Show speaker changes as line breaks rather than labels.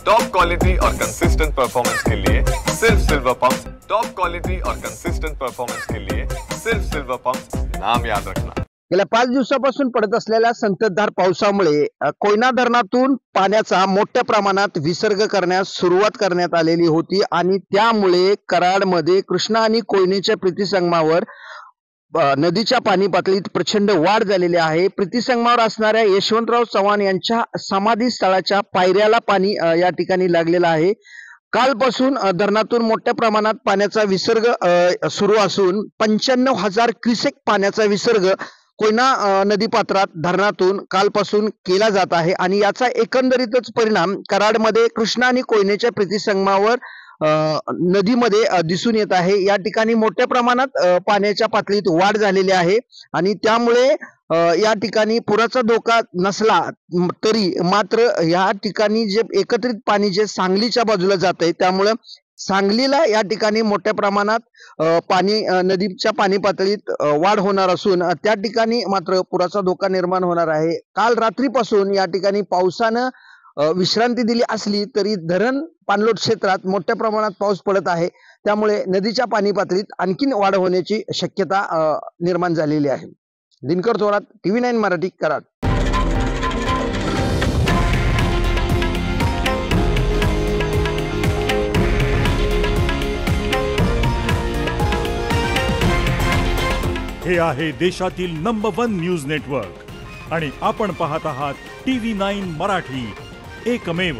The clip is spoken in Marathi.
टॉप क्वालिटी और कंसिस्टेंट परफॉर्मेंस के लिए सिर्फ सिल्वर पंप्स। टॉप क्वालिटी और कंसिस्टेंट परफॉर्मेंस के लिए सिर्फ सिल्वर पंप्स, नाम याद रखना।
गेल्या 5 दिवसापासून पडत असलेल्या संततधार पावसामुळे कोयना धरणातून पाण्याचा मोठ्या प्रमाणात विसर्ग करण्यास सुरुवात करण्यात आलेली होती आणि त्यामुळे कराडमध्ये कृष्णा आणि कोयनेच्या प्रीतिसंगमावर नदीच्या पाणी पातळीत प्रचंड वाढ झालेली आहे। प्रीतिसंगमावर असणाऱ्या यशवंतराव चव्हाण यांच्या समाधी स्थळाच्या पायऱ्याला पाणी या ठिकाणी लागलेलं आहे। कालपासून धरणातून मोठ्या प्रमाणात पाण्याचा विसर्ग सुरू असून 95,000 क्युसेक पाण्याचा विसर्ग कोयना नदीपात्रात धरणातून कालपासून केला जात आहे आणि याचा एकंदरीतच परिणाम कराडमध्ये कृष्णा आणि कोयनेच्या प्रीतिसंगमावर नदीमध्ये दिसून येत आहे। या ठिकाणी मोठ्या प्रमाणात पाण्याच्या पातळीत वाढ झालेली आहे आणि त्यामुळे या ठिकाणी पुराचा धोका नसला तरी मात्र या ठिकाणी जे एकत्रित पाणी जे सांगलीच्या बाजूला जात आहे त्यामुळे सांगलीला या ठिकाणी मोठ्या प्रमाणात पाणी नदीच्या पाणी पातळीत वाढ होणार असून त्या ठिकाणी मात्र पुराचा धोका निर्माण होणार आहे। काल रात्रीपासून या ठिकाणी पावसानं विश्रांती दिली असली तरी धरण पाणलोट क्षेत्रात मोठ्या प्रमाणात पाऊस पडत आहे, त्यामुळे नदीच्या पाणी पातळीत आणखीन वाढ होण्याची शक्यता निर्माण झालेली आहे। दिनकर थोरात, TV9 मराठी, कराड।
हे आहे देशातील नंबर 1 न्यूज नेटवर्क आणि आपण पाहत आहात TV9 मराठी, एकमेव।